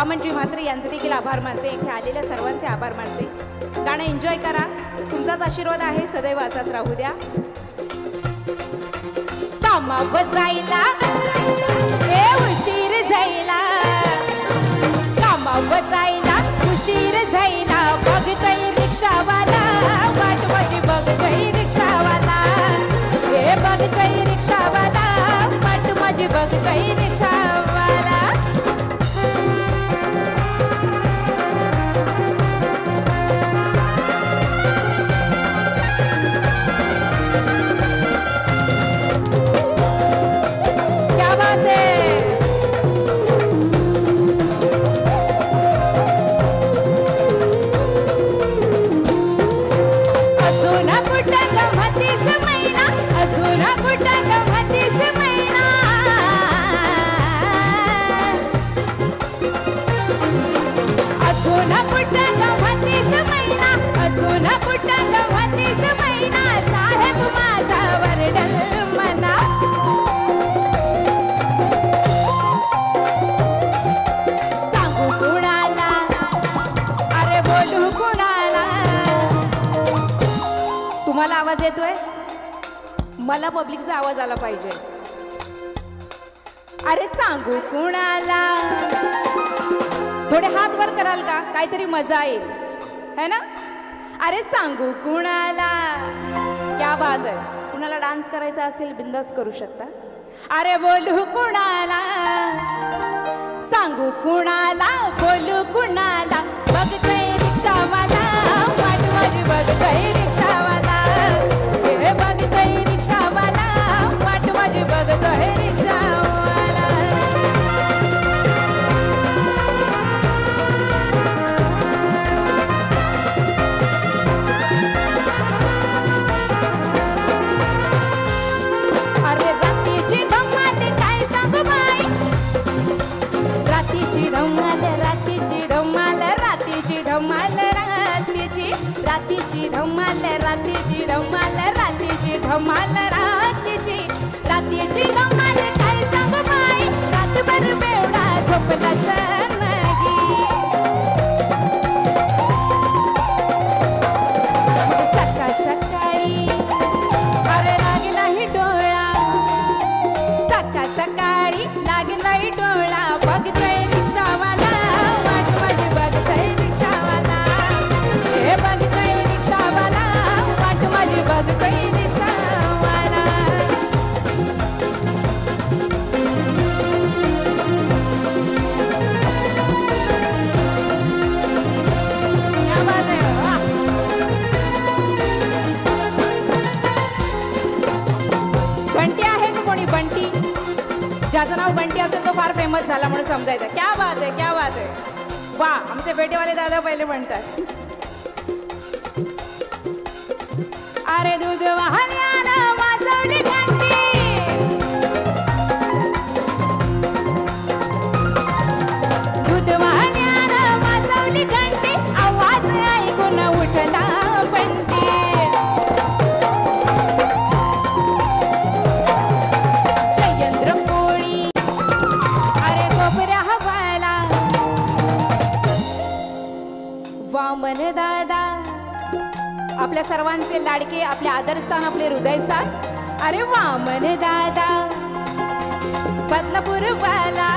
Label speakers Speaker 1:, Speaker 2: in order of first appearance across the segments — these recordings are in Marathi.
Speaker 1: वामनजी म्हात्रे यांचे देखील आभार मानते. इथे आलेल्या सर्वांचे आभार मानते. गाणं एन्जॉय करा. तुमचाच आशीर्वाद आहे सदैव असाच राहू द्या. कामावर जायला उशीर जायला, कामावर जायला उशीर जायला, बघतोय रिक्षावाला वाट माझी, बघतोय रिक्षावाला, हे बघतोय रिक्षावाला वाट माझी, बघतोय रिक्षावाला. तुम्हाला आवाज येतोय? मला पब्लिकचा आवाज आला पाहिजे. अरे सांगू कुणाला, थोडे हात वर कराल का? काहीतरी मजा येईल है ना. अरे सांगू कुणाला, क्या बात आहे. कुणाला डान्स करायचा असेल बिंदास करू शकता. अरे बोलू कुणाला, सांगू कुणाला, बोलू कुणाला, बघतोय रिक्षावाला वाट माझी, बघतोय रिक्षावाला, हे बघतोय रिक्षावाला वाट माझी, बघतोय रिक्षावाला. अरे रात्रीची धमाल काय सांगू बाई, रात्रीची धमाल, रात्रीची धमाल, रात्रीची धमाल, रात्रीची, रात्रीची धमाल, रात्रीची धमाल, रात्रीची धमाल, रात्रीची, रात्रीची धमाल काय सांगू बाई, रातभर बेवडा झोपलाच नाही. सकाळ सकाळी अरे लागलाही डोळा, सकाळ सकाळी लागलाही डोळा, बघतोय रिक्षावाला वाट माझी, बघतोय रिक्षावाला, हे बघतोय रिक्षावाला वाट माझी, बघतोय रिक्षावाला. क्या बात आहे. बंटी आहे का कोणी? बंटी, ज्याचं नाव बंटी असेल तो फार फेमस झाला म्हणून समजायचं. क्या बात आहे, क्या बात आहे. वा, आमचे पेटेवाले दादा पहिले म्हणतात. अरे दूध वाहण्यानं वाजवली घंटी, दूध वाहण्यानं वाजवली घंटी, आवाज ऐकून उठला बंटी. जयेंद्र कोळी अरे गोबऱ्या हवाला, वामन दादा आपल्या सर्वांचे लाडके, आपले आदरस्थान, आपले हृदयस्थान. अरे वामन दादा बदलापूरवाला,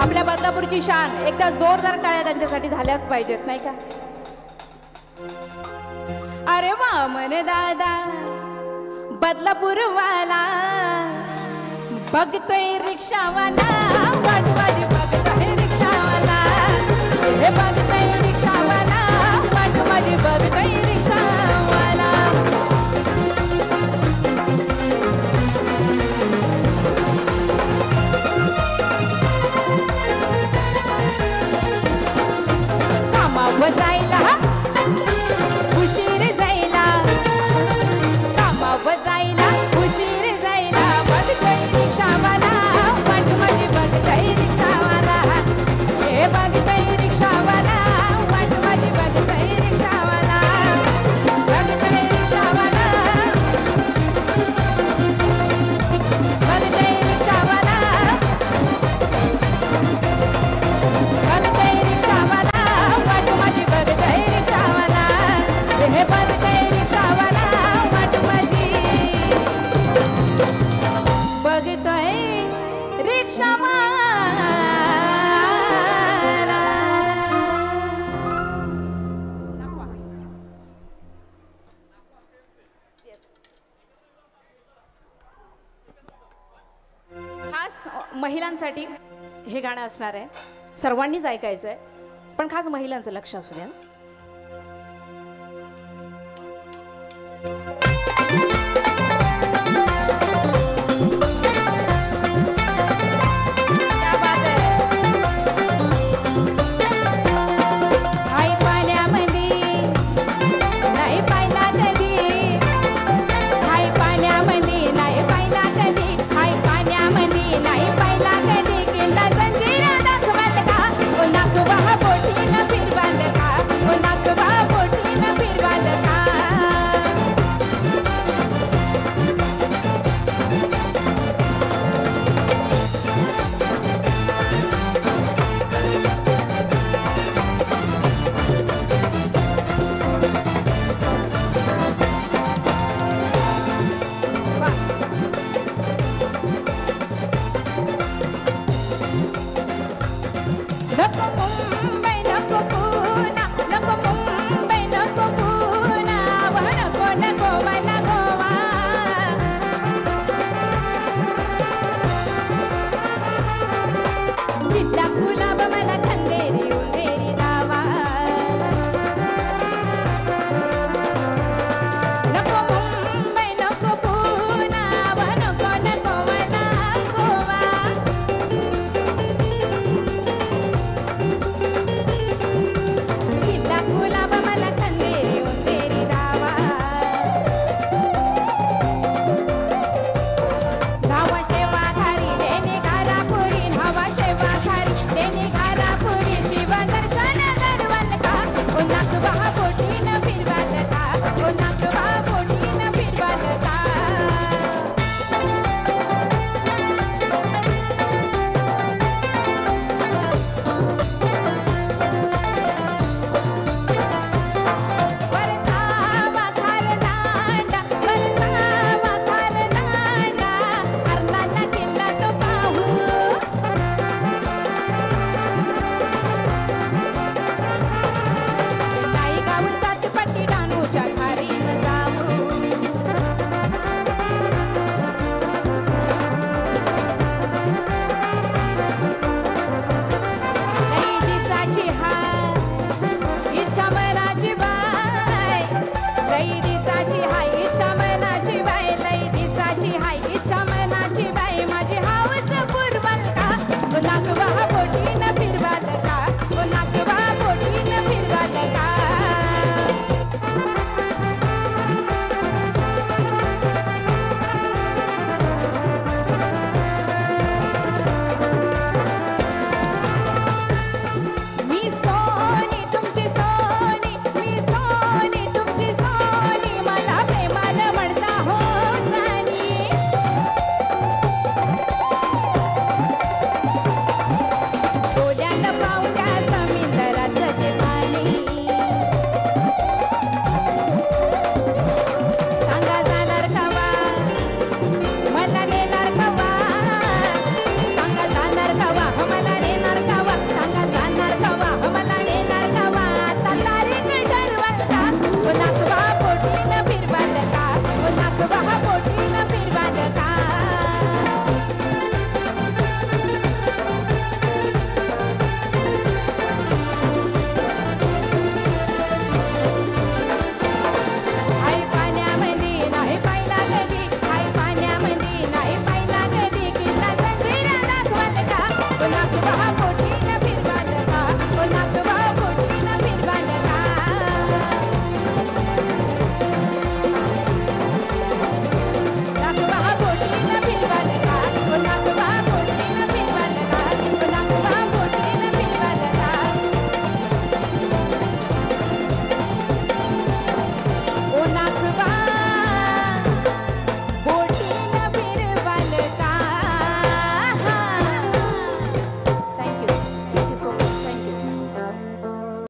Speaker 1: आपल्या बदलापूरची शान. एकदा जोरदार टाळ्या त्यांच्यासाठी झाल्याच पाहिजेत नाही का. अरे वामन दादा बदलापूरवाला, बघतोय रिक्षावाला वाट माझी, बघतोय रिक्षावाला, हे बघतोय रिक्षावाला वाट माझी, बघतोय रिक्षावाला. कामावर जायला उशीर जायला, कामावर जायला उशीर जायला, बघतोय रिक्षावाला वाट माझी, बघतोय रिक्षावाला. महिलांसाठी हे गाणं असणार आहे, सर्वांनीच ऐकायचं आहे, पण खास महिलांचं लक्ष असू द्या.